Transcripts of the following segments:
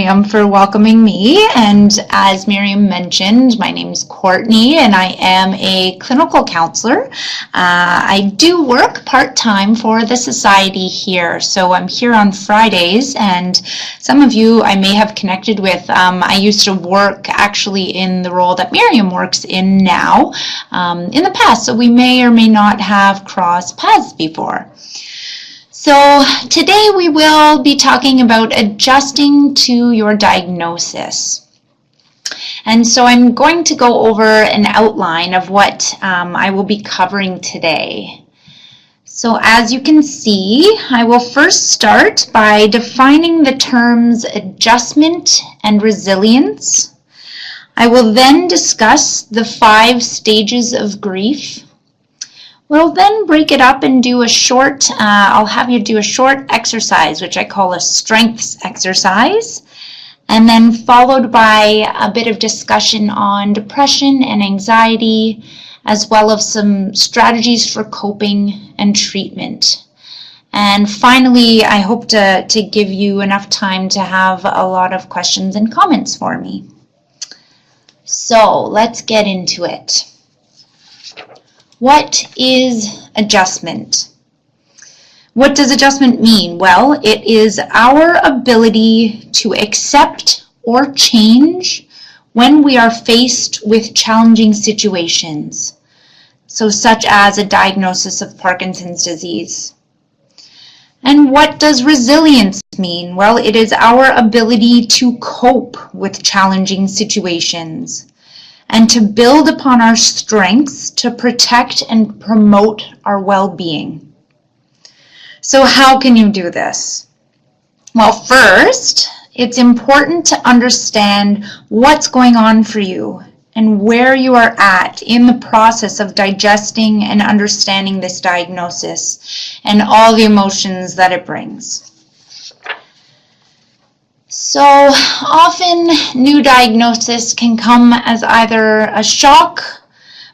Miriam for welcoming me. And as Miriam mentioned, my name is Courtney and I am a clinical counselor. I do work part-time for the society here. So I'm here on Fridays, and some of you I may have connected with. I used to work actually in the role that Miriam works in now in the past. So we may or may not have crossed paths before. So today we will be talking about adjusting to your diagnosis. And so I'm going to go over an outline of what I will be covering today. So as you can see, I will first start by defining the terms adjustment and resilience. I will then discuss the 5 stages of grief. We'll then break it up and do a short, I'll have you do a short exercise, which I call a strengths exercise, and then followed by a bit of discussion on depression and anxiety, as well as some strategies for coping and treatment. And finally, I hope to give you enough time to have a lot of questions and comments for me. So let's get into it. What is adjustment? What does adjustment mean? Well, it is our ability to accept or change when we are faced with challenging situations, so such as a diagnosis of Parkinson's disease. And what does resilience mean? Well, it is our ability to cope with challenging situations and to build upon our strengths to protect and promote our well-being. So how can you do this? Well, first, it's important to understand what's going on for you and where you are at in the process of digesting and understanding this diagnosis and all the emotions that it brings. So often new diagnosis can come as either a shock,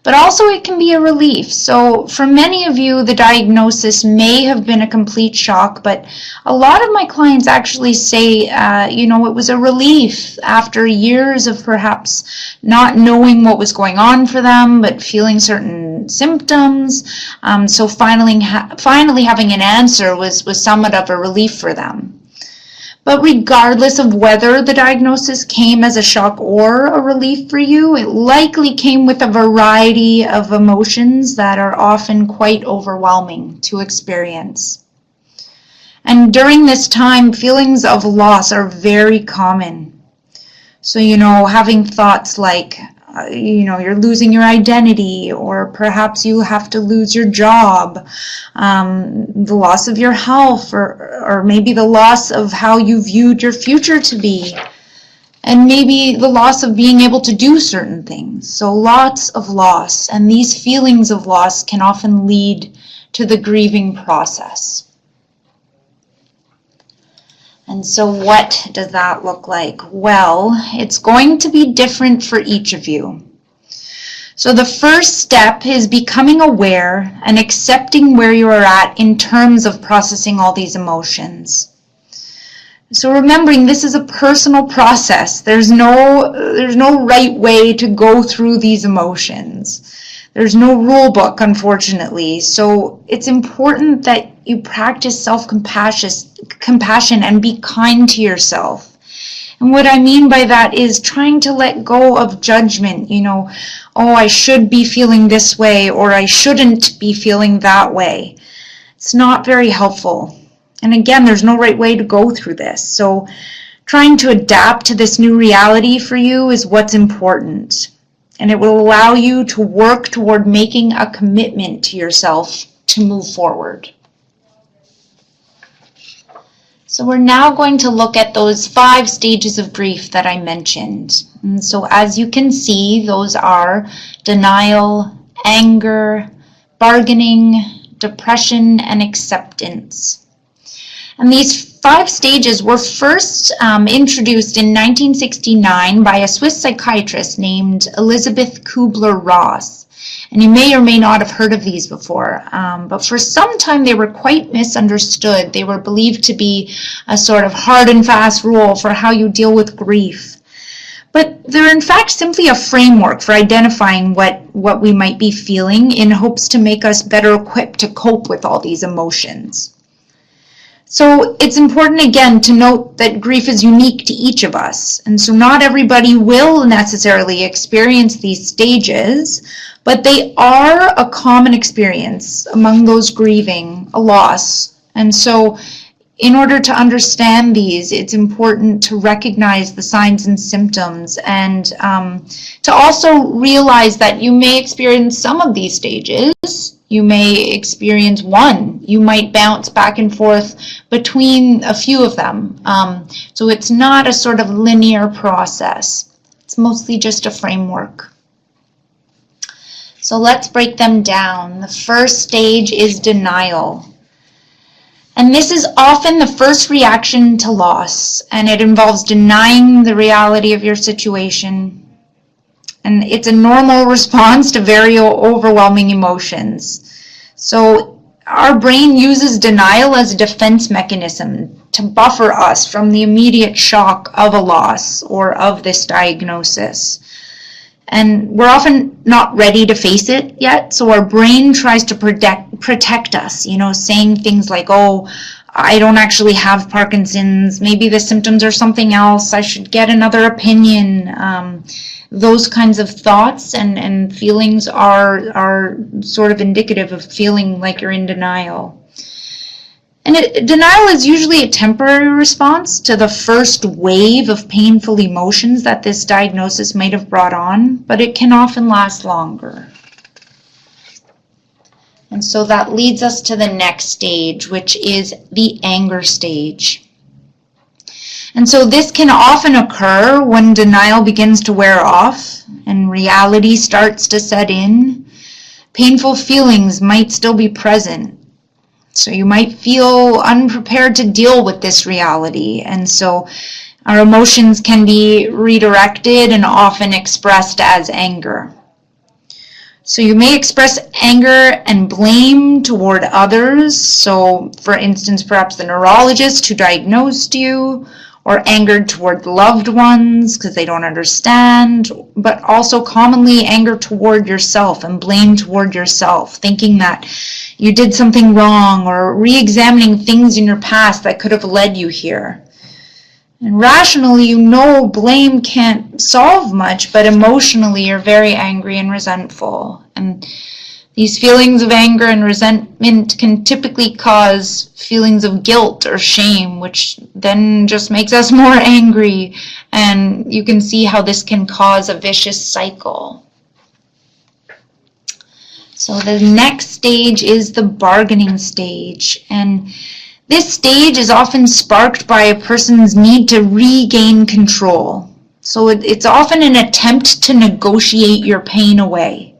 but also it can be a relief. So for many of you, the diagnosis may have been a complete shock, but a lot of my clients actually say, it was a relief after years of perhaps not knowing what was going on for them, but feeling certain symptoms. So finally having an answer was somewhat of a relief for them. But regardless of whether the diagnosis came as a shock or a relief for you, it likely came with a variety of emotions that are often quite overwhelming to experience. And during this time, feelings of loss are very common. So, having thoughts like, you're losing your identity, or perhaps you have to lose your job, the loss of your health, or maybe the loss of how you viewed your future to be, and maybe the loss of being able to do certain things. So lots of loss, and these feelings of loss can often lead to the grieving process. And so what does that look like? Well, it's going to be different for each of you. So the first step is becoming aware and accepting where you are at in terms of processing all these emotions. So remembering this is a personal process. There's no right way to go through these emotions. There's no rule book, unfortunately. So it's important that you practice self-compassion and be kind to yourself. And what I mean by that is trying to let go of judgment. I should be feeling this way, or I shouldn't be feeling that way. It's not very helpful. And again, there's no right way to go through this. So trying to adapt to this new reality for you is what's important. And it will allow you to work toward making a commitment to yourself to move forward. So we're now going to look at those 5 stages of grief that I mentioned. And so as you can see, those are denial, anger, bargaining, depression, and acceptance. And these 5 stages were first introduced in 1969 by a Swiss psychiatrist named Elisabeth Kubler-Ross. And you may or may not have heard of these before, but for some time they were quite misunderstood. They were believed to be a sort of hard and fast rule for how you deal with grief. But they're in fact simply a framework for identifying what we might be feeling in hopes to make us better equipped to cope with all these emotions. So it's important again to note that grief is unique to each of us. And so not everybody will necessarily experience these stages, but they are a common experience among those grieving a loss. And so in order to understand these, it's important to recognize the signs and symptoms and to also realize that you may experience some of these stages. You may experience one. You might bounce back and forth between a few of them. So it's not a sort of linear process. It's mostly just a framework. So let's break them down. The first stage is denial. And this is often the first reaction to loss, and it involves denying the reality of your situation. And it's a normal response to very overwhelming emotions. So our brain uses denial as a defense mechanism to buffer us from the immediate shock of a loss or of this diagnosis. And we're often not ready to face it yet, so our brain tries to protect us, saying things like, oh, I don't actually have Parkinson's, maybe the symptoms are something else, I should get another opinion. Those kinds of thoughts and feelings are sort of indicative of feeling like you're in denial. And denial is usually a temporary response to the first wave of painful emotions that this diagnosis might have brought on, but it can often last longer. And so that leads us to the next stage, which is the anger stage. And so this can often occur when denial begins to wear off and reality starts to set in. Painful feelings might still be present. So you might feel unprepared to deal with this reality. And so our emotions can be redirected and often expressed as anger. So you may express anger and blame toward others. So for instance, perhaps the neurologist who diagnosed you, or anger toward loved ones because they don't understand, but also commonly anger toward yourself and blame toward yourself, thinking that you did something wrong or re-examining things in your past that could have led you here. And rationally, blame can't solve much, but emotionally you're very angry and resentful. And these feelings of anger and resentment can typically cause feelings of guilt or shame, which then just makes us more angry. And you can see how this can cause a vicious cycle. So the next stage is the bargaining stage. And this stage is often sparked by a person's need to regain control. So it's often an attempt to negotiate your pain away.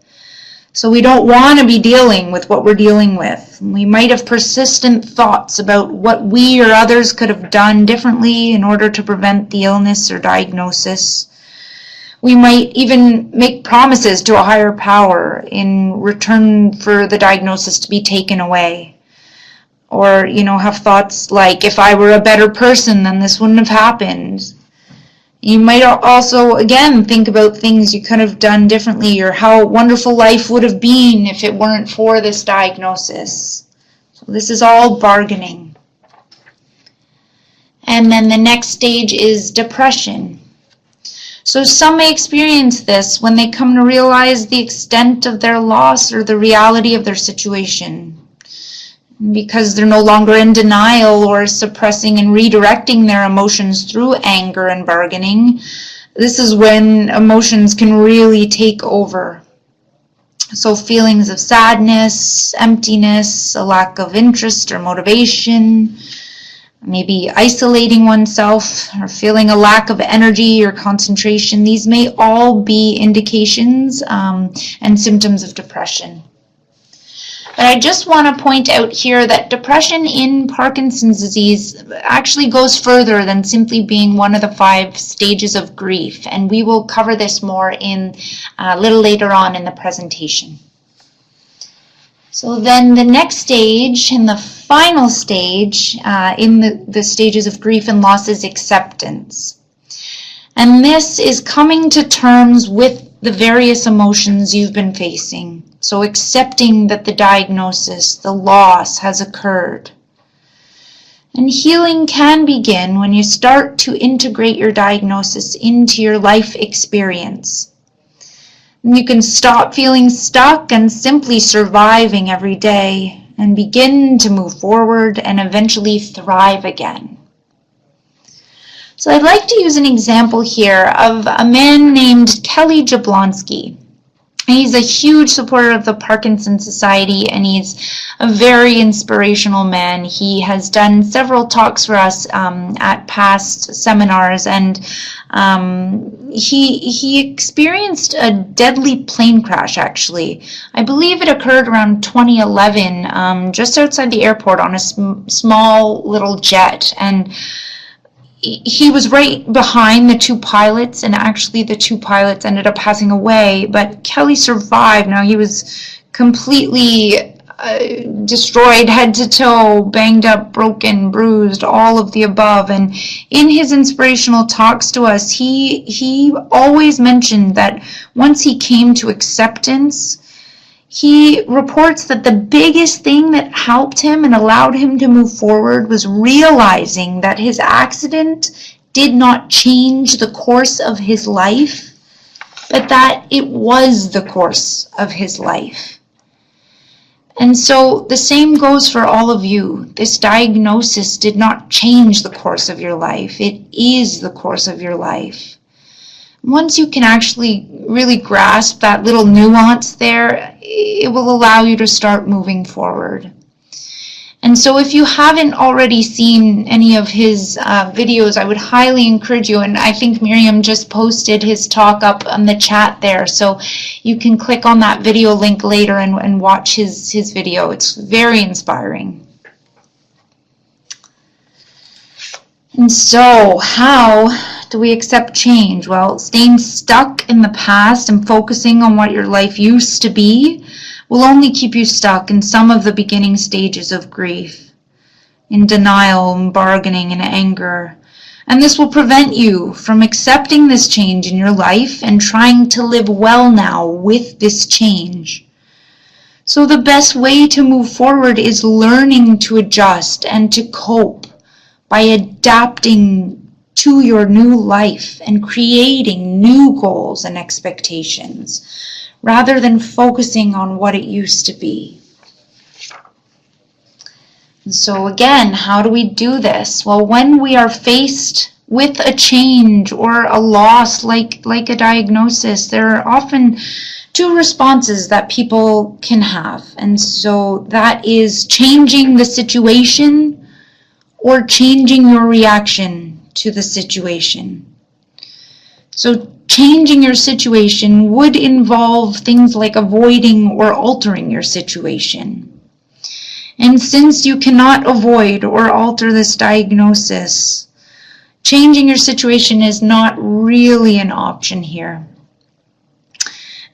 So we don't want to be dealing with what we're dealing with. We might have persistent thoughts about what we or others could have done differently in order to prevent the illness or diagnosis. We might even make promises to a higher power in return for the diagnosis to be taken away. Or, have thoughts like, if I were a better person, then this wouldn't have happened. You might also, again, think about things you could have done differently or how wonderful life would have been if it weren't for this diagnosis. So this is all bargaining. And then the next stage is depression. So some may experience this when they come to realize the extent of their loss or the reality of their situation. Because they're no longer in denial or suppressing and redirecting their emotions through anger and bargaining, this is when emotions can really take over. So feelings of sadness, emptiness, a lack of interest or motivation, maybe isolating oneself or feeling a lack of energy or concentration, these may all be indications and symptoms of depression. But I just want to point out here that depression in Parkinson's disease actually goes further than simply being one of the 5 stages of grief, and we will cover this more a little later on in the presentation. So then the next stage and the final stage in the stages of grief and loss is acceptance. And this is coming to terms with the various emotions you've been facing. So accepting that the diagnosis, the loss has occurred. And healing can begin when you start to integrate your diagnosis into your life experience. You can stop feeling stuck and simply surviving every day and begin to move forward and eventually thrive again. So I'd like to use an example here of a man named Kelly Jablonski. He's a huge supporter of the Parkinson Society, and he's a very inspirational man. He has done several talks for us at past seminars, and he experienced a deadly plane crash, actually. I believe it occurred around 2011, just outside the airport on a small little jet, and he was right behind the two pilots, and actually the two pilots ended up passing away, but Kelly survived. Now, he was completely destroyed head to toe, banged up, broken, bruised, all of the above. And in his inspirational talks to us, he always mentioned that once he came to acceptance, he reports that the biggest thing that helped him and allowed him to move forward was realizing that his accident did not change the course of his life, but that it was the course of his life. And so the same goes for all of you. This diagnosis did not change the course of your life. It is the course of your life. Once you can actually really grasp that little nuance there, it will allow you to start moving forward. And so if you haven't already seen any of his videos, I would highly encourage you, and I think Miriam just posted his talk up on the chat there, so you can click on that video link later and watch his video. It's very inspiring. And so how do we accept change? Well, staying stuck in the past and focusing on what your life used to be will only keep you stuck in some of the beginning stages of grief, in denial and bargaining and anger. And this will prevent you from accepting this change in your life and trying to live well now with this change. So the best way to move forward is learning to adjust and to cope by adapting to your new life and creating new goals and expectations, rather than focusing on what it used to be. And so again, how do we do this? Well, when we are faced with a change or a loss like a diagnosis, there are often two responses that people can have. And so that is changing the situation or changing your reaction to the situation. So changing your situation would involve things like avoiding or altering your situation. And since you cannot avoid or alter this diagnosis, changing your situation is not really an option here.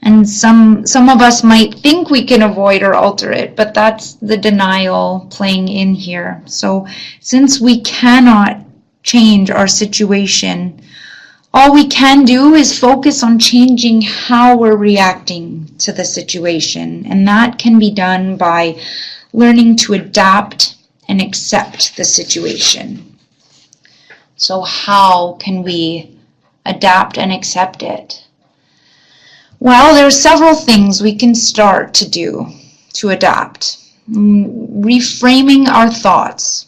And some of us might think we can avoid or alter it, but that's the denial playing in here. So since we cannot change our situation, all we can do is focus on changing how we're reacting to the situation. And that can be done by learning to adapt and accept the situation. So how can we adapt and accept it? Well, there are several things we can start to do to adapt. Reframing our thoughts.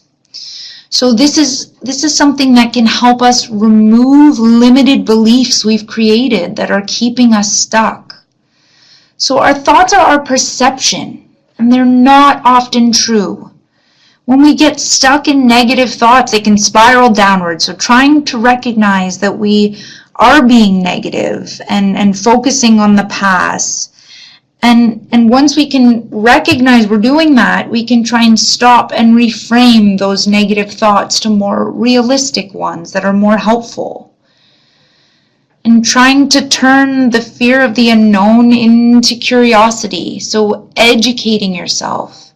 So this is something that can help us remove limited beliefs we've created that are keeping us stuck. So our thoughts are our perception, and they're not often true. When we get stuck in negative thoughts, they can spiral downward. So trying to recognize that we are being negative and focusing on the past. And once we can recognize we're doing that, we can try and stop and reframe those negative thoughts to more realistic ones that are more helpful. and trying to turn the fear of the unknown into curiosity. So educating yourself.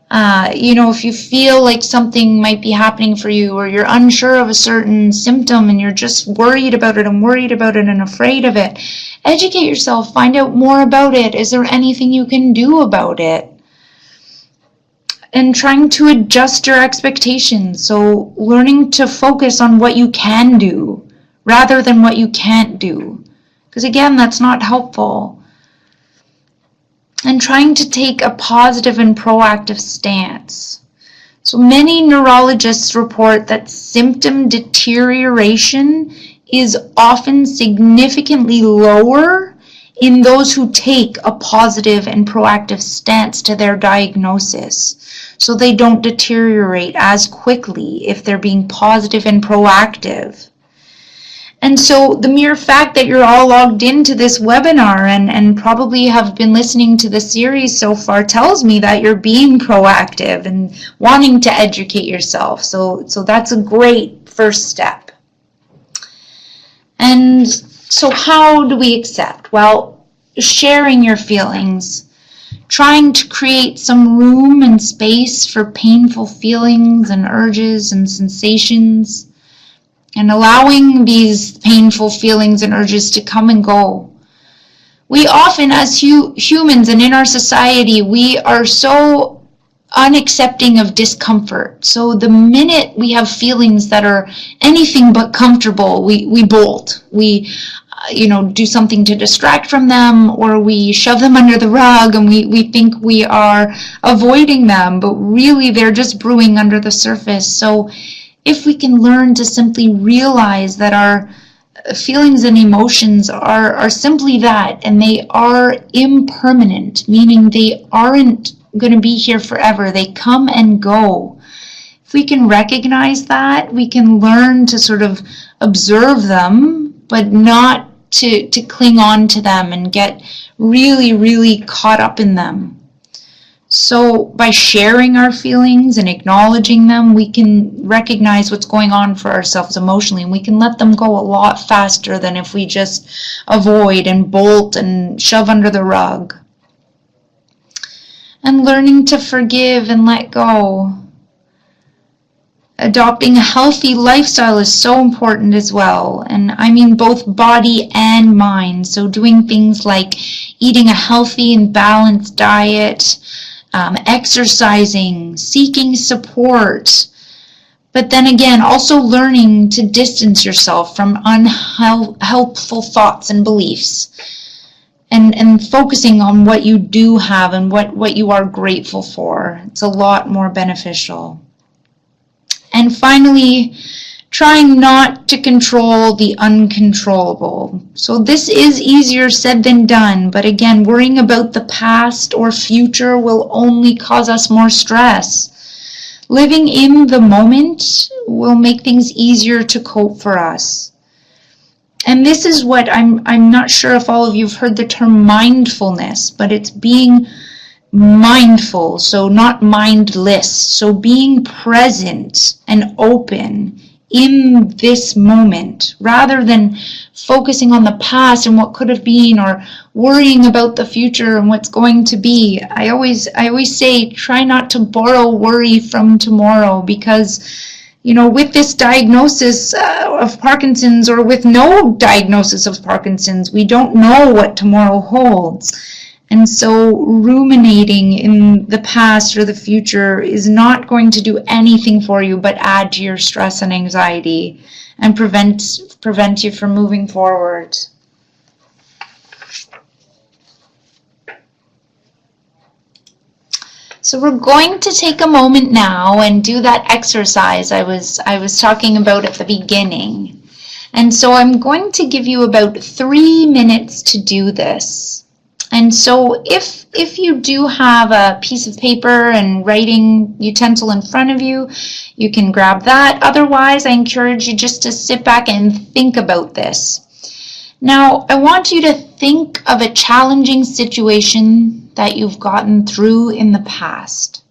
If you feel like something might be happening for you, or you're unsure of a certain symptom and you're just worried about it and afraid of it, educate yourself, find out more about it. Is there anything you can do about it? And trying to adjust your expectations. So learning to focus on what you can do rather than what you can't do. Because again, that's not helpful. And trying to take a positive and proactive stance. So many neurologists report that symptom deterioration is often significantly lower in those who take a positive and proactive stance to their diagnosis. So they don't deteriorate as quickly if they're being positive and proactive. And so the mere fact that you're all logged into this webinar and probably have been listening to the series so far tells me that you're being proactive and wanting to educate yourself. So that's a great first step. And so how do we accept? Well, sharing your feelings, trying to create some room and space for painful feelings and urges and sensations, and allowing these painful feelings and urges to come and go. We often, as humans and in our society, we are so unaccepting of discomfort. So the minute we have feelings that are anything but comfortable, we bolt. We do something to distract from them, or we shove them under the rug and we think we are avoiding them, but really they're just brewing under the surface. So if we can learn to simply realize that our feelings and emotions are simply that, and they are impermanent, meaning they aren't going to be here forever, they come and go. If we can recognize that, we can learn to sort of observe them, but not to cling on to them and get really, really caught up in them. So by sharing our feelings and acknowledging them, we can recognize what's going on for ourselves emotionally, and we can let them go a lot faster than if we just avoid and bolt and shove under the rug. And learning to forgive and let go. Adopting a healthy lifestyle is so important as well, and I mean both body and mind. So doing things like eating a healthy and balanced diet, exercising, seeking support, but then again also learning to distance yourself from unhelpful thoughts and beliefs, and focusing on what you do have and what you are grateful for. It's a lot more beneficial. And finally, trying not to control the uncontrollable. So this is easier said than done, but again, worrying about the past or future will only cause us more stress. Living in the moment will make things easier to cope for us. And this is what I'm not sure if all of you have heard the term mindfulness, but it's being mindful, so not mindless. So being present and open in this moment, rather than focusing on the past and what could have been, or worrying about the future and what's going to be. I always say, try not to borrow worry from tomorrow, because with this diagnosis of Parkinson's, or with no diagnosis of Parkinson's, we don't know what tomorrow holds. And so ruminating in the past or the future is not going to do anything for you but add to your stress and anxiety and prevent you from moving forward. So we're going to take a moment now and do that exercise I was talking about at the beginning. And so I'm going to give you about 3 minutes to do this. And so if you do have a piece of paper and writing utensil in front of you, you can grab that. Otherwise, I encourage you just to sit back and think about this. Now, I want you to think of a challenging situation that you've gotten through in the past.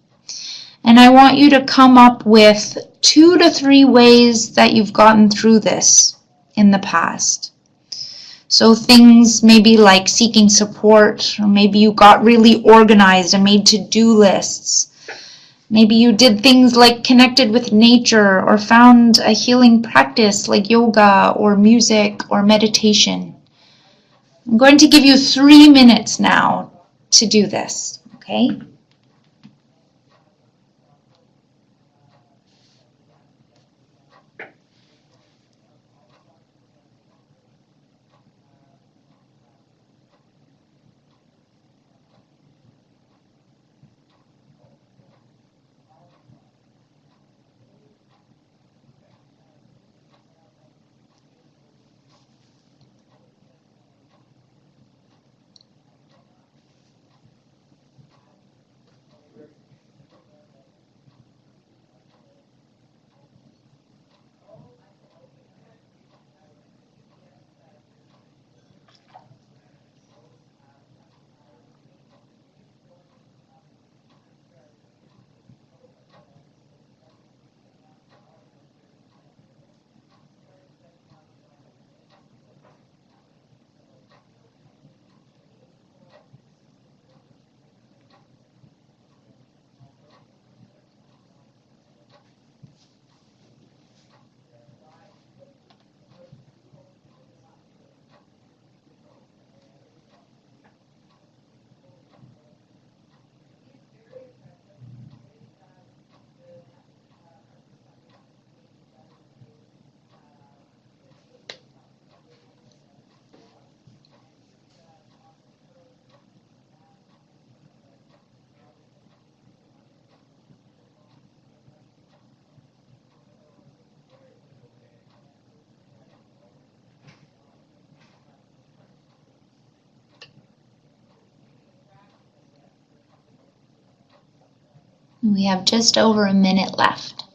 And I want you to come up with 2 to 3 ways that you've gotten through this in the past. So things maybe like seeking support, or maybe you got really organized and made to-do lists. Maybe you did things like connected with nature or found a healing practice like yoga or music or meditation. I'm going to give you 3 minutes now to do this, okay? We have just over a minute left.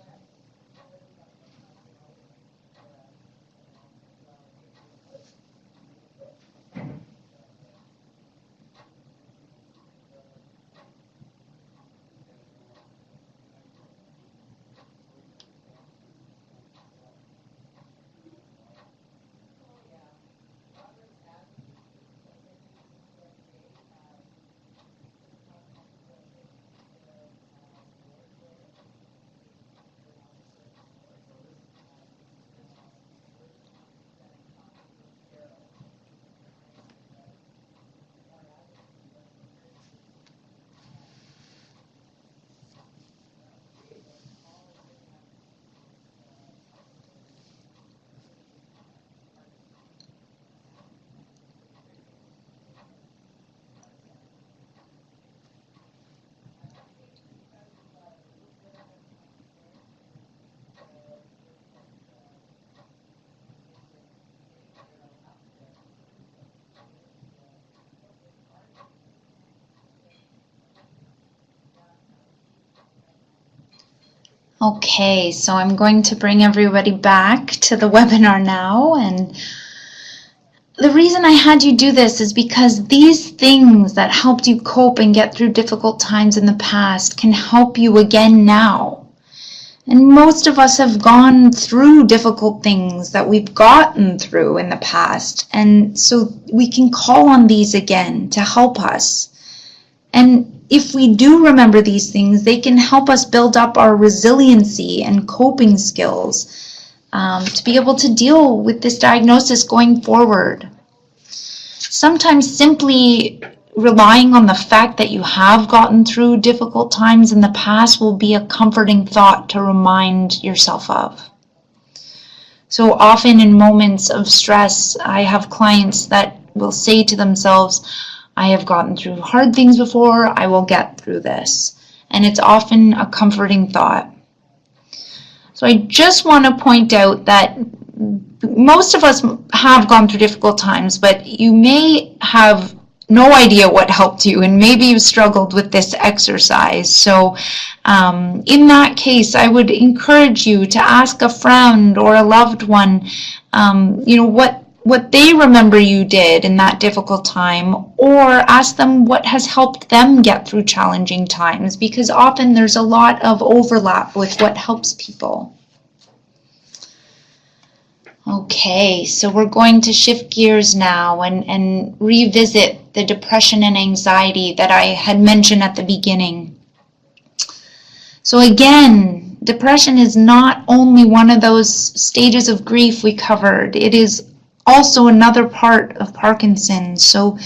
Okay, so I'm going to bring everybody back to the webinar now, and the reason I had you do this is because these things that helped you cope and get through difficult times in the past can help you again now. And most of us have gone through difficult things that we've gotten through in the past, and so we can call on these again to help us. And if we do remember these things, they can help us build up our resiliency and coping skills to be able to deal with this diagnosis going forward. Sometimes simply relying on the fact that you have gotten through difficult times in the past will be a comforting thought to remind yourself of. So often in moments of stress, I have clients that will say to themselves, I have gotten through hard things before, I will get through this. And it's often a comforting thought. So I just want to point out that most of us have gone through difficult times, but you may have no idea what helped you, and maybe you struggled with this exercise. So in that case, I would encourage you to ask a friend or a loved one, what they remember you did in that difficult time, or ask them what has helped them get through challenging times, because often there's a lot of overlap with what helps people. Okay, so we're going to shift gears now and revisit the depression and anxiety that I had mentioned at the beginning. So again, depression is not only one of those stages of grief we covered, it is also another part of Parkinson's. So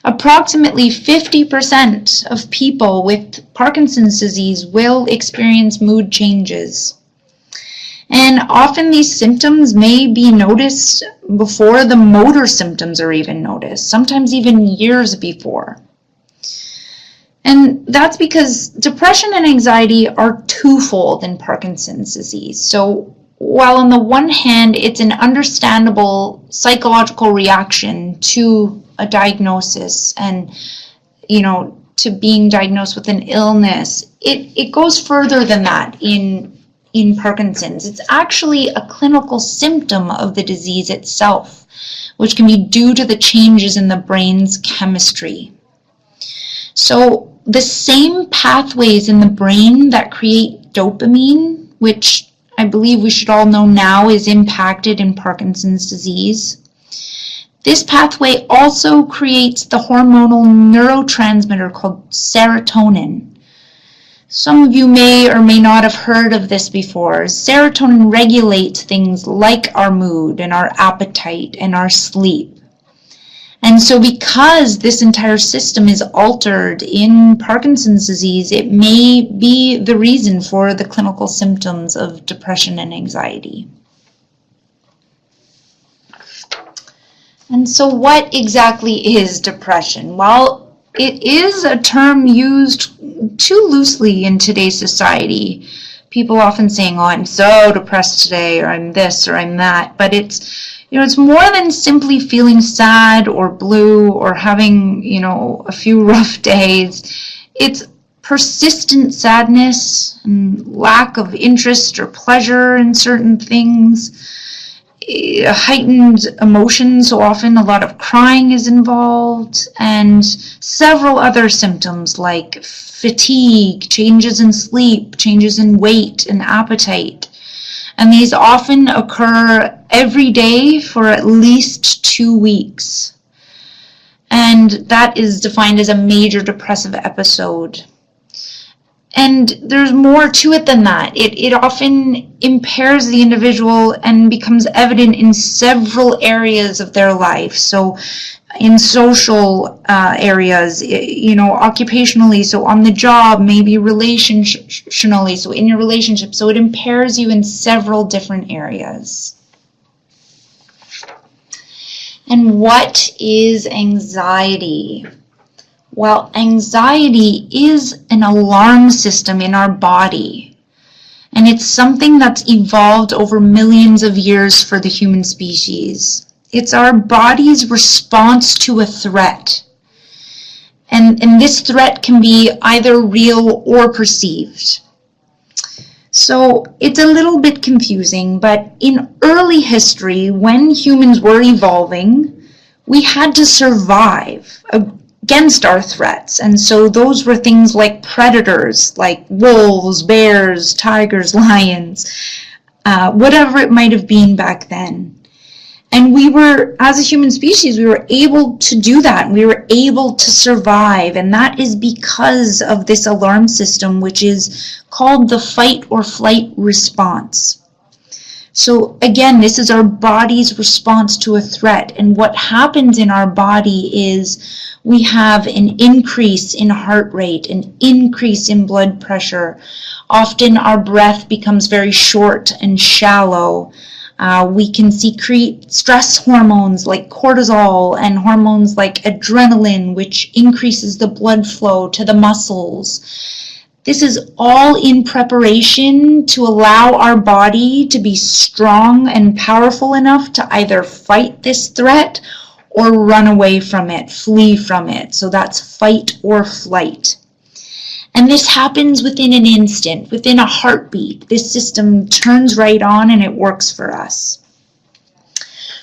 approximately 50% of people with Parkinson's disease will experience mood changes. And often these symptoms may be noticed before the motor symptoms are even noticed, sometimes even years before. And that's because depression and anxiety are twofold in Parkinson's disease. So while on the one hand, it's an understandable psychological reaction to a diagnosis and, to being diagnosed with an illness, it goes further than that in Parkinson's. It's actually a clinical symptom of the disease itself, which can be due to the changes in the brain's chemistry. So the same pathways in the brain that create dopamine, which I believe we should all know now is impacted in Parkinson's disease, this pathway also creates the hormonal neurotransmitter called serotonin. Some of you may or may not have heard of this before. Serotonin regulates things like our mood and our appetite and our sleep. And so because this entire system is altered in Parkinson's disease, it may be the reason for the clinical symptoms of depression and anxiety. And so what exactly is depression? Well, it is a term used too loosely in today's society. People often saying, oh, I'm so depressed today, or I'm this, or I'm that. But it's more than simply feeling sad or blue or having, a few rough days. It's persistent sadness and lack of interest or pleasure in certain things, heightened emotions, so often a lot of crying is involved, and several other symptoms like fatigue, changes in sleep, changes in weight and appetite. And these often occur every day for at least 2 weeks. And that is defined as a major depressive episode. And there's more to it than that. It often impairs the individual and becomes evident in several areas of their life. So in social areas, occupationally, so on the job, maybe relationally, so in your relationship. So it impairs you in several different areas. And what is anxiety? Well, anxiety is an alarm system in our body, and it's something that's evolved over millions of years for the human species. It's our body's response to a threat, and this threat can be either real or perceived. So it's a little bit confusing, but in early history, when humans were evolving, we had to survive against our threats. And so those were things like predators, like wolves, bears, tigers, lions, whatever it might have been back then. And we were, as a human species, we were able to do that. We were able to survive. And that is because of this alarm system, which is called the fight or flight response. So again, this is our body's response to a threat. And what happens in our body is we have an increase in heart rate, an increase in blood pressure. Often our breath becomes very short and shallow. We can secrete stress hormones like cortisol and hormones like adrenaline, which increases the blood flow to the muscles. This is all in preparation to allow our body to be strong and powerful enough to either fight this threat or run away from it, flee from it. So that's fight or flight. And this happens within an instant, within a heartbeat. This system turns right on and it works for us.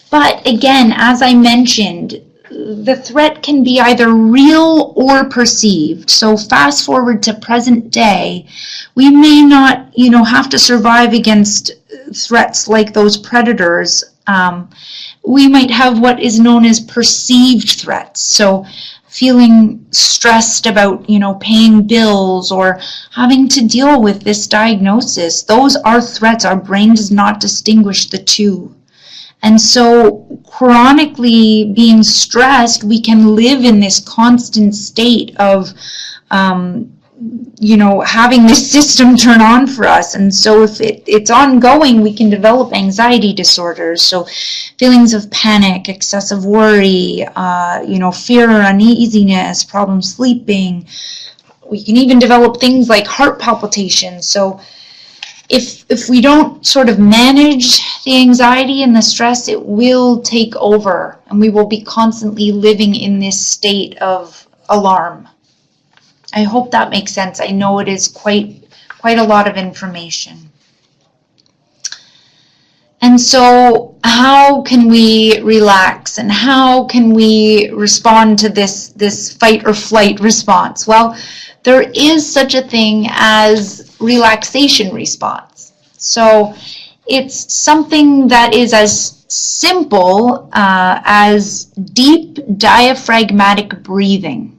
But again, as I mentioned, the threat can be either real or perceived. So fast forward to present day, we may not, have to survive against threats like those predators, We might have what is known as perceived threats. So feeling stressed about, paying bills or having to deal with this diagnosis. Those are threats. Our brain does not distinguish the two. And so chronically being stressed, we can live in this constant state of, having this system turn on for us. And so if it's ongoing, we can develop anxiety disorders. So feelings of panic, excessive worry, fear or uneasiness, problem sleeping. We can even develop things like heart palpitations. So if we don't sort of manage the anxiety and the stress, it will take over, and we will be constantly living in this state of alarm. I hope that makes sense. I know it is quite a lot of information. And so how can we relax, and how can we respond to this fight or flight response? Well, there is such a thing as relaxation response. So it's something that is as simple as deep diaphragmatic breathing.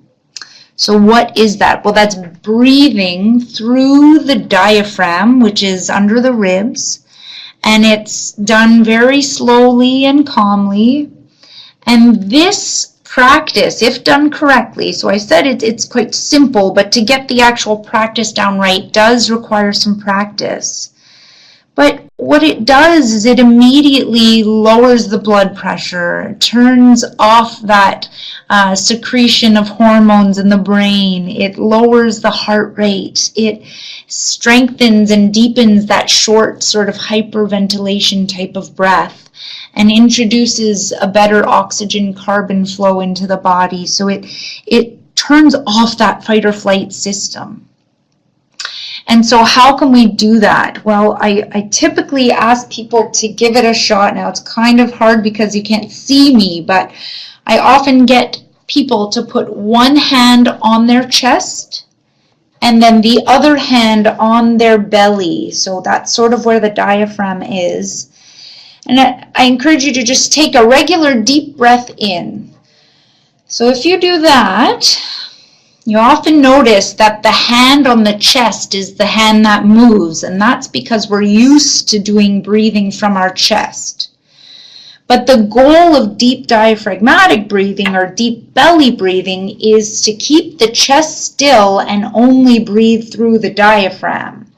So what is that? Well, that's breathing through the diaphragm, which is under the ribs, and it's done very slowly and calmly. And this practice, if done correctly, so I said it's quite simple, but to get the actual practice down right does require some practice. But what it does is it immediately lowers the blood pressure, turns off that secretion of hormones in the brain, it lowers the heart rate, it strengthens and deepens that short sort of hyperventilation type of breath, and introduces a better oxygen carbon flow into the body. So it turns off that fight or flight system. And so how can we do that? Well, I typically ask people to give it a shot. Now, it's kind of hard because you can't see me, but I often get people to put one hand on their chest and then the other hand on their belly. So that's sort of where the diaphragm is. And I encourage you to just take a regular deep breath in. So if you do that, you often notice that the hand on the chest is the hand that moves, and that's because we're used to doing breathing from our chest. But the goal of deep diaphragmatic breathing or deep belly breathing is to keep the chest still and only breathe through the diaphragm.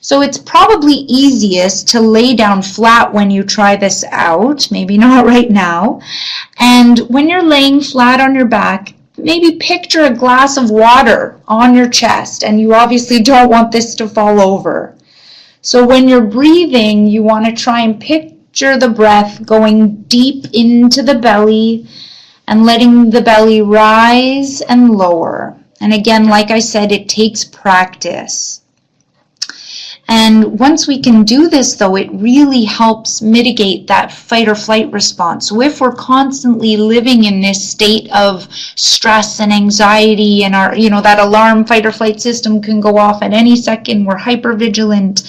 So it's probably easiest to lay down flat when you try this out, maybe not right now. And when you're laying flat on your back, maybe picture a glass of water on your chest, and you obviously don't want this to fall over. So when you're breathing, you want to try and picture the breath going deep into the belly and letting the belly rise and lower. And again, like I said, it takes practice. And once we can do this, though, it really helps mitigate that fight or flight response. So if we're constantly living in this state of stress and anxiety, and our, that alarm fight or flight system can go off at any second, we're hypervigilant.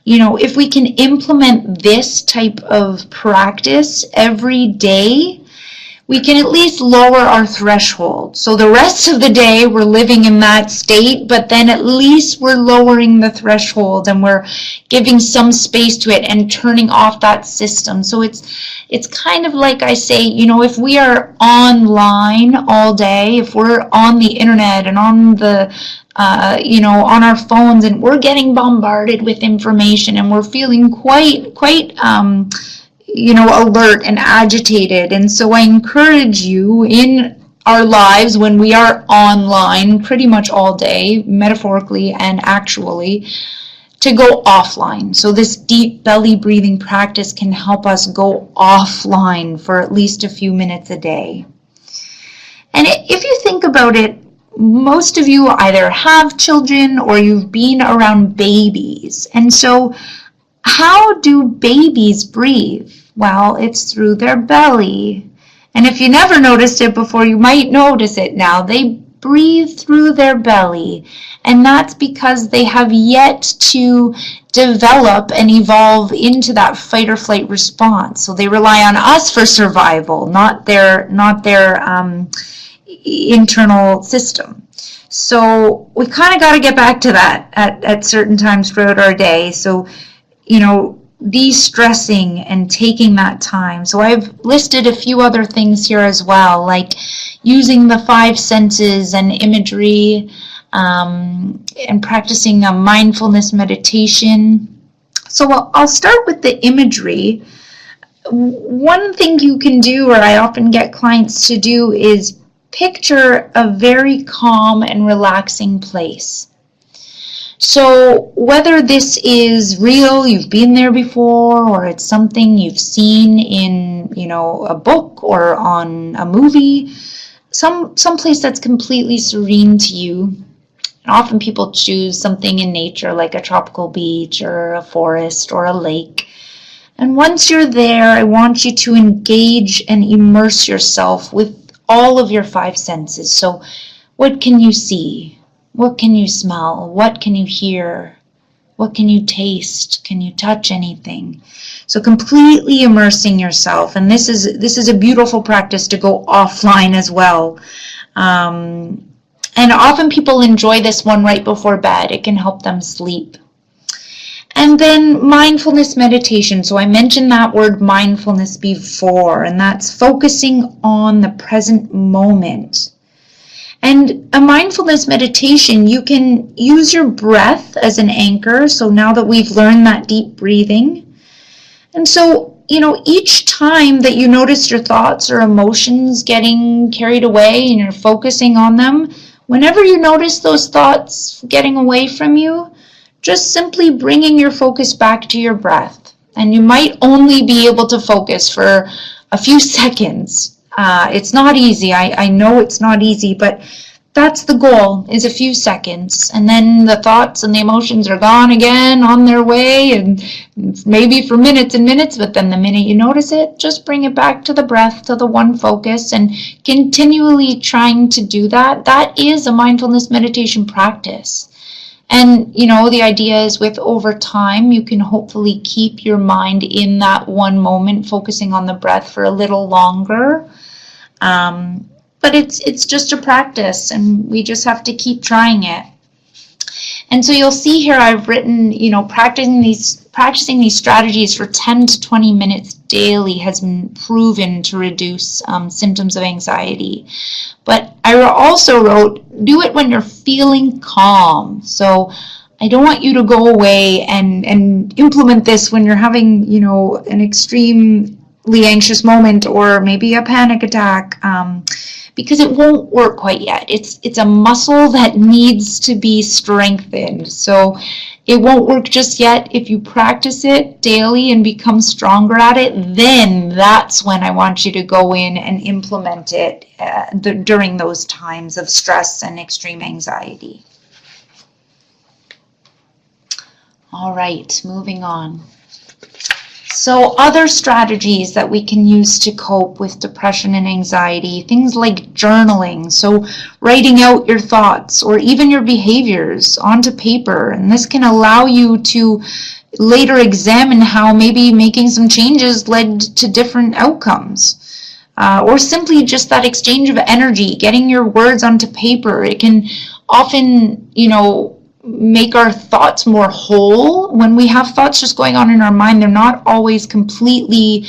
If we can implement this type of practice every day, we can at least lower our threshold. So the rest of the day we're living in that state, but then at least we're lowering the threshold and we're giving some space to it and turning off that system. So it's kind of like I say, if we are online all day, if we're on the internet and on the on our phones, and we're getting bombarded with information, and we're feeling quite alert and agitated. And so I encourage you in our lives when we are online pretty much all day, metaphorically and actually, to go offline. So this deep belly breathing practice can help us go offline for at least a few minutes a day. And if you think about it, most of you either have children or you've been around babies. And so how do babies breathe? Well, it's through their belly. And if you never noticed it before, you might notice it now. They breathe through their belly. And that's because they have yet to develop and evolve into that fight or flight response. So they rely on us for survival, not their internal system. So we kind of got to get back to that at certain times throughout our day. So, de-stressing and taking that time. So I've listed a few other things here as well, like using the 5 senses and imagery, and practicing a mindfulness meditation. So I'll start with the imagery. One thing you can do, or I often get clients to do, is picture a very calm and relaxing place. So whether this is real, you've been there before, or it's something you've seen in, a book or on a movie, some place that's completely serene to you. And often people choose something in nature like a tropical beach or a forest or a lake. And once you're there, I want you to engage and immerse yourself with all of your 5 senses. So what can you see? What can you smell? What can you hear? What can you taste? Can you touch anything? So completely immersing yourself. And this is a beautiful practice to go offline as well. And often people enjoy this one right before bed. It can help them sleep. And then mindfulness meditation. So I mentioned that word mindfulness before, and that's focusing on the present moment. And a mindfulness meditation, you can use your breath as an anchor. So now that we've learned that deep breathing. And so, each time that you notice your thoughts or emotions getting carried away and you're focusing on them, whenever you notice those thoughts getting away from you, just simply bringing your focus back to your breath. And you might only be able to focus for a few seconds. It's not easy. I know it's not easy, but that's the goal, is a few seconds. And then the thoughts and the emotions are gone again on their way, and maybe for minutes and minutes, but then the minute you notice it, just bring it back to the breath, to the one focus, and continually trying to do that. That is a mindfulness meditation practice. And, the idea is with over time, you can hopefully keep your mind in that one moment, focusing on the breath for a little longer. But it's just a practice, and we just have to keep trying it. And so you'll see here I've written, practicing these strategies for 10 to 20 minutes daily has been proven to reduce symptoms of anxiety. But I also wrote, do it when you're feeling calm. So I don't want you to go away and implement this when you're having, an extremely anxious moment or maybe a panic attack, because it won't work quite yet. It's a muscle that needs to be strengthened. So it won't work just yet. If you practice it daily and become stronger at it, then that's when I want you to go in and implement it during those times of stress and extreme anxiety. All right, moving on. So other strategies that we can use to cope with depression and anxiety, things like journaling, so writing out your thoughts or even your behaviors onto paper. And this can allow you to later examine how maybe making some changes led to different outcomes. Or simply just that exchange of energy, getting your words onto paper. It can often, make our thoughts more whole. When we have thoughts just going on in our mind, they're not always completely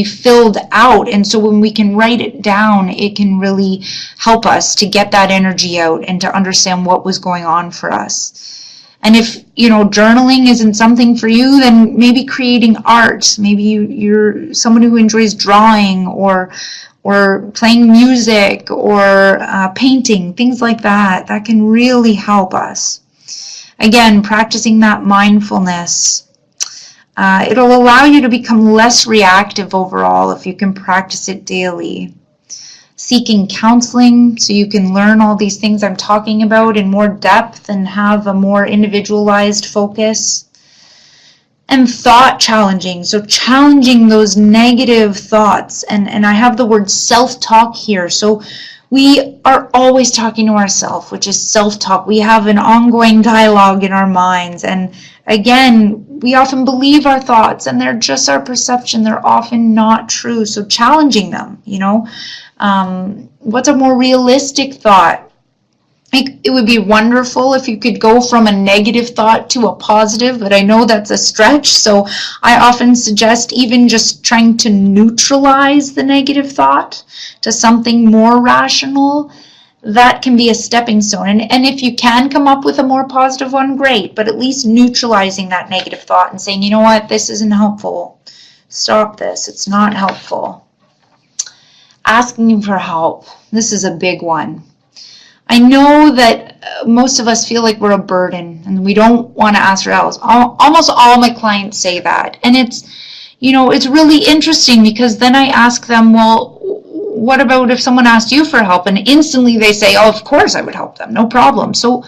filled out. And so when we can write it down, it can really help us to get that energy out and to understand what was going on for us. And if, journaling isn't something for you, then maybe creating art. Maybe you're someone who enjoys drawing or playing music or painting, things like that. That can really help us. Again, practicing that mindfulness. It'll allow you to become less reactive overall if you can practice it daily. Seeking counseling so you can learn all these things I'm talking about in more depth and have a more individualized focus. And thought challenging, so challenging those negative thoughts. And I have the word self-talk here. So we are always talking to ourselves, which is self-talk. We have an ongoing dialogue in our minds. And again, we often believe our thoughts, and they're just our perception. They're often not true. So challenging them, what's a more realistic thought? It would be wonderful if you could go from a negative thought to a positive, but I know that's a stretch, so I often suggest even just trying to neutralize the negative thought to something more rational. That can be a stepping stone. And if you can come up with a more positive one, great, but at least neutralizing that negative thought and saying, you know what, this isn't helpful. Stop this, it's not helpful. Asking for help. This is a big one. I know that most of us feel like we're a burden and we don't want to ask for help. Almost all my clients say that. And it's really interesting, because then I ask them, well, what about if someone asked you for help? And instantly they say, oh, of course I would help them, no problem. So,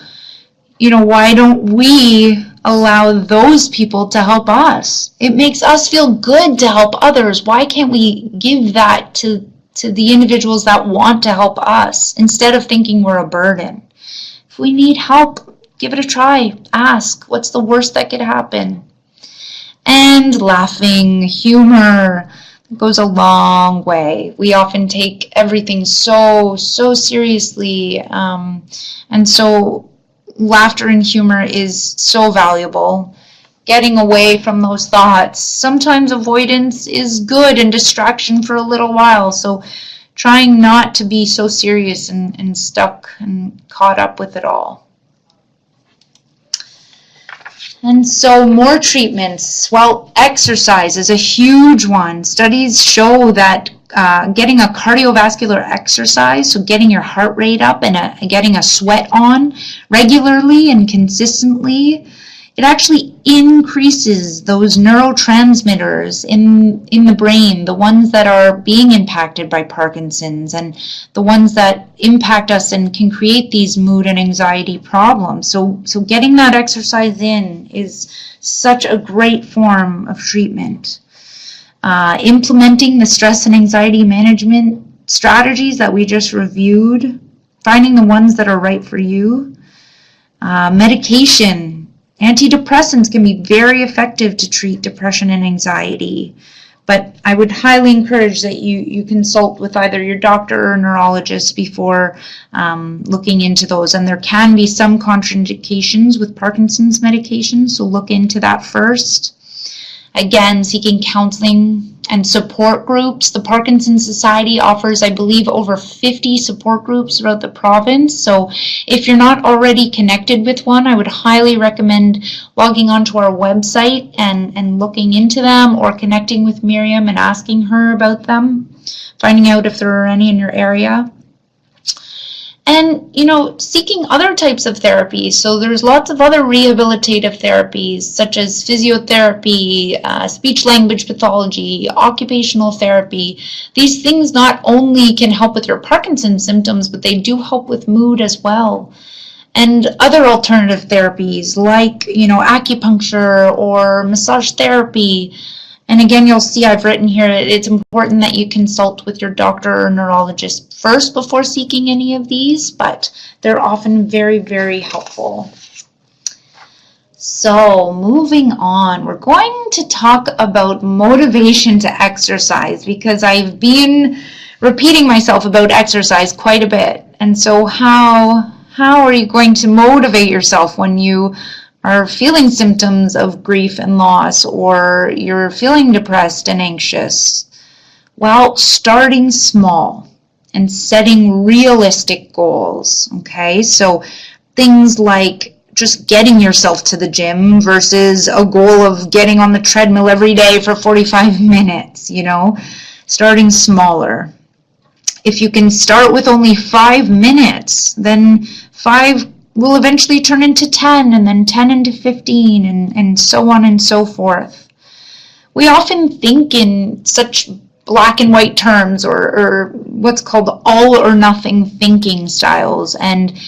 why don't we allow those people to help us? It makes us feel good to help others. Why can't we give that to the individuals that want to help us, instead of thinking we're a burden? If we need help, give it a try. Ask, what's the worst that could happen? And laughing, humor, goes a long way. We often take everything so seriously, and so laughter and humor is so valuable. Getting away from those thoughts. Sometimes avoidance is good and distraction for a little while, so trying not to be so serious and stuck and caught up with it all. And so more treatments. Well, exercise is a huge one. Studies show that getting a cardiovascular exercise, so getting your heart rate up and getting a sweat on regularly and consistently, it actually increases those neurotransmitters in the brain, the ones that are being impacted by Parkinson's and the ones that impact us and can create these mood and anxiety problems. So getting that exercise in is such a great form of treatment. Implementing the stress and anxiety management strategies that we just reviewed, finding the ones that are right for you. Medication. Antidepressants can be very effective to treat depression and anxiety, but I would highly encourage that you consult with either your doctor or neurologist before looking into those. And there can be some contraindications with Parkinson's medication, so look into that first. Again, seeking counseling and support groups. The Parkinson Society offers, I believe, over 50 support groups throughout the province. So if you're not already connected with one, I would highly recommend logging onto our website and looking into them, or connecting with Miriam and asking her about them, finding out if there are any in your area. And, seeking other types of therapies. So there's lots of other rehabilitative therapies, such as physiotherapy, speech-language pathology, occupational therapy. These things not only can help with your Parkinson's symptoms, but they do help with mood as well. And other alternative therapies like, acupuncture or massage therapy. And again, you'll see I've written here, it's important that you consult with your doctor or neurologist first before seeking any of these, but they're often very, very helpful. So moving on, we're going to talk about motivation to exercise, because I've been repeating myself about exercise quite a bit. And so how are you going to motivate yourself when you are feeling symptoms of grief and loss, or you're feeling depressed and anxious? Well, starting small and setting realistic goals, okay? So things like just getting yourself to the gym versus a goal of getting on the treadmill every day for 45 minutes, starting smaller. If you can start with only 5 minutes, then 5 will eventually turn into 10, and then 10 into 15, and so on and so forth. We often think in such black and white terms, or what's called all or nothing thinking styles, and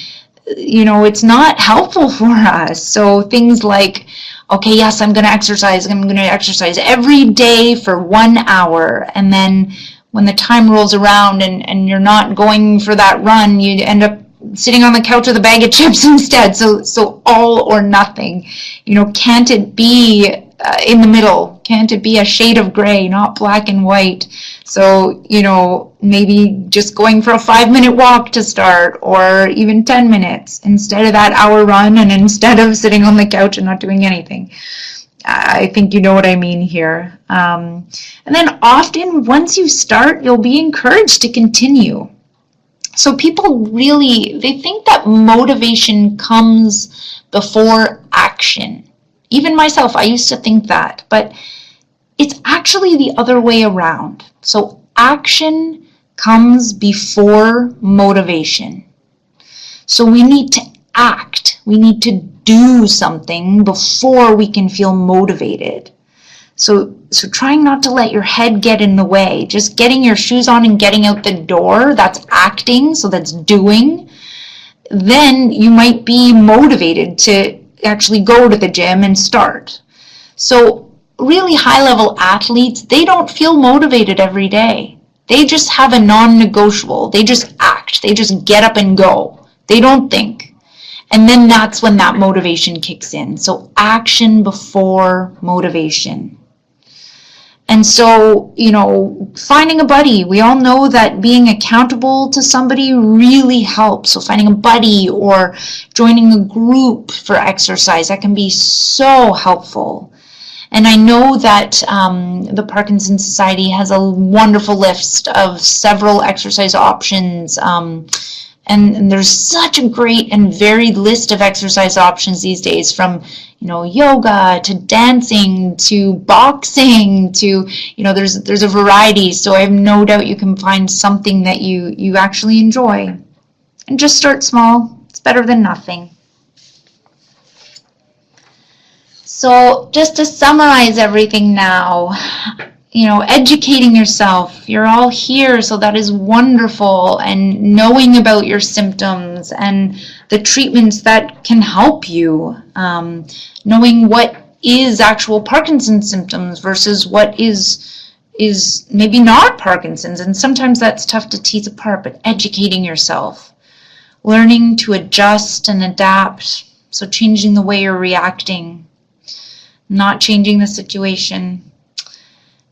it's not helpful for us. So things like, okay, yes, I'm going to exercise. I'm going to exercise every day for 1 hour. And then when the time rolls around and you're not going for that run, you end up sitting on the couch with a bag of chips instead. So all or nothing. Can't it be in the middle? Can't it be a shade of gray, not black and white? So, maybe just going for a 5-minute walk to start, or even 10 minutes instead of that hour run, and instead of sitting on the couch and not doing anything. I think you know what I mean here. And then often once you start, you'll be encouraged to continue. So people they think that motivation comes before action. Even myself, I used to think that, but it's actually the other way around. So action comes before motivation. So we need to act. We need to do something before we can feel motivated. So trying not to let your head get in the way. Just getting your shoes on and getting out the door, that's acting, so that's doing. Then you might be motivated to actually go to the gym and start. So really high-level athletes, they don't feel motivated every day. They just have a non-negotiable. They just act. They just get up and go. They don't think. And then that's when that motivation kicks in. So action before motivation. And so, finding a buddy, we all know that being accountable to somebody really helps. So finding a buddy or joining a group for exercise, that can be so helpful. And I know that the Parkinson Society has a wonderful list of several exercise options. And there's such a great and varied list of exercise options these days, from yoga to dancing to boxing to there's a variety. So I have no doubt you can find something that you actually enjoy. And just start small. It's better than nothing. So just to summarize everything now, educating yourself. You're all here, so that is wonderful. And knowing about your symptoms and the treatments that can help you. Knowing what is actual Parkinson's symptoms versus what is maybe not Parkinson's. And sometimes that's tough to tease apart, but educating yourself. Learning to adjust and adapt. So changing the way you're reacting. Not changing the situation.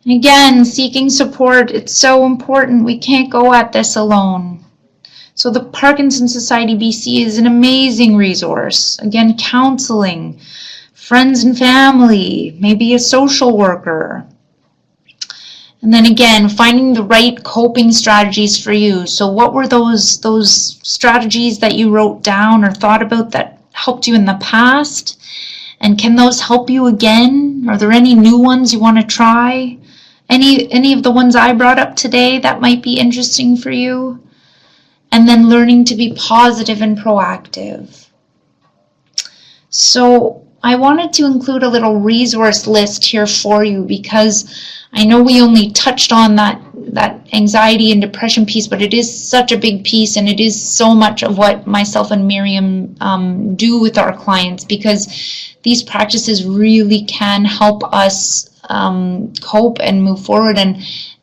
And again, seeking support, it's so important. We can't go at this alone. So the Parkinson Society BC is an amazing resource. Again, counseling, friends and family, maybe a social worker. And then again, finding the right coping strategies for you. So what were those strategies that you wrote down or thought about that helped you in the past? And can those help you again? Are there any new ones you want to try? Any of the ones I brought up today that might be interesting for you? And then learning to be positive and proactive. So I wanted to include a little resource list here for you, because I know we only touched on that anxiety and depression piece, but it is such a big piece, and it is so much of what myself and Miriam do with our clients, because these practices really can help us cope and move forward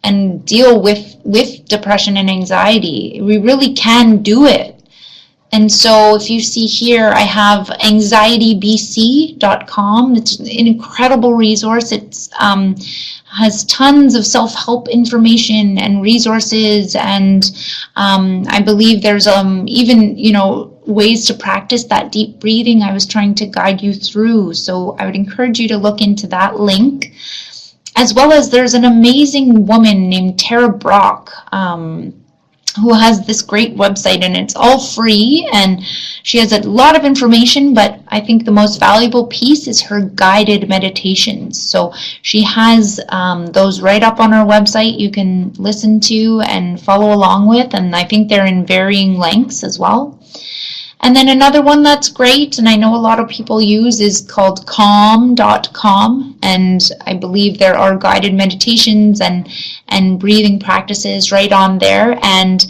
and deal with depression and anxiety. We really can do it. And so if you see here, I have anxietybc.com. It's an incredible resource. It's has tons of self-help information and resources, and I believe there's even ways to practice that deep breathing I was trying to guide you through. So I would encourage you to look into that link, as well as there's an amazing woman named Tara Brock who has this great website, and it's all free, and she has a lot of information, but I think the most valuable piece is her guided meditations. So she has those right up on her website you can listen to and follow along with, and I think they're in varying lengths as well. And then another one that's great, and I know a lot of people use, is called calm.com, and I believe there are guided meditations and breathing practices right on there. And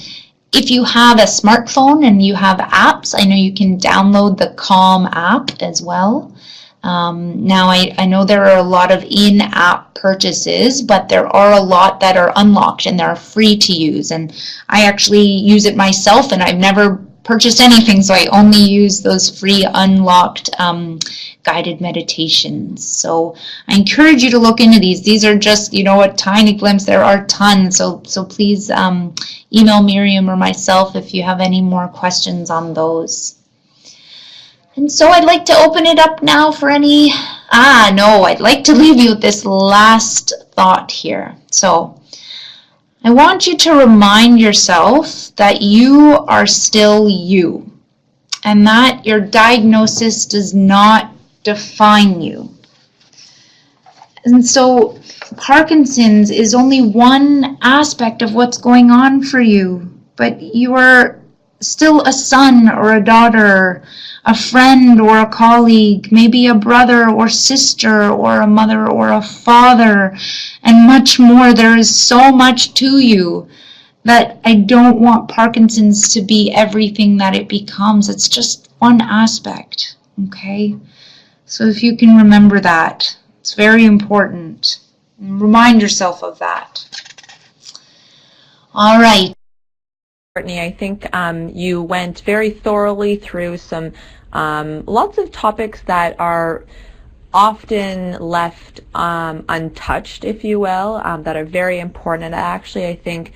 if you have a smartphone and you have apps, I know you can download the Calm app as well. Now, I know there are a lot of in-app purchases, but there are a lot that are unlocked and they're free to use. And I actually use it myself, and I've never purchased anything, so I only use those free unlocked guided meditations. So I encourage you to look into these. These are just, a tiny glimpse. There are tons, so please email Miriam or myself if you have any more questions on those. And so I'd like to open it up now for any, I'd like to leave you with this last thought here. So I want you to remind yourself that you are still you, and that your diagnosis does not define you. And so Parkinson's is only one aspect of what's going on for you, but you are still a son or a daughter, a friend or a colleague, maybe a brother or sister or a mother or a father, and much more. There is so much to you that I don't want Parkinson's to be everything that it becomes. It's just one aspect, okay? So if you can remember that, it's very important. Remind yourself of that. All right. Courtney, I think you went very thoroughly through some lots of topics that are often left untouched, if you will, that are very important, and actually I think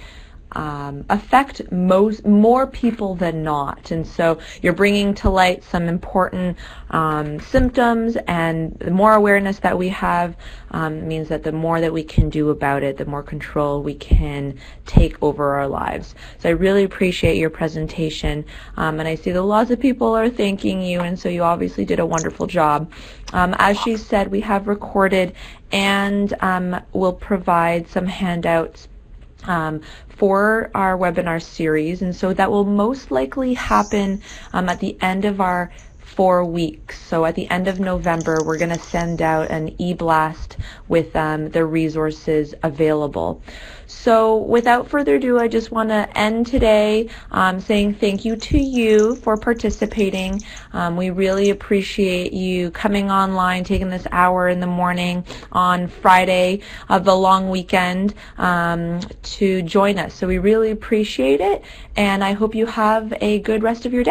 affect more people than not. And so you're bringing to light some important symptoms, and the more awareness that we have means that the more that we can do about it, the more control we can take over our lives. So I really appreciate your presentation, and I see that lots of people are thanking you, and so you obviously did a wonderful job. As she said, we have recorded and will provide some handouts for our webinar series, and so that will most likely happen at the end of our 4 weeks. So at the end of November, we're going to send out an e-blast with the resources available. So without further ado, I just want to end today saying thank you to you for participating. We really appreciate you coming online, taking this hour in the morning on Friday of the long weekend to join us. So we really appreciate it, and I hope you have a good rest of your day.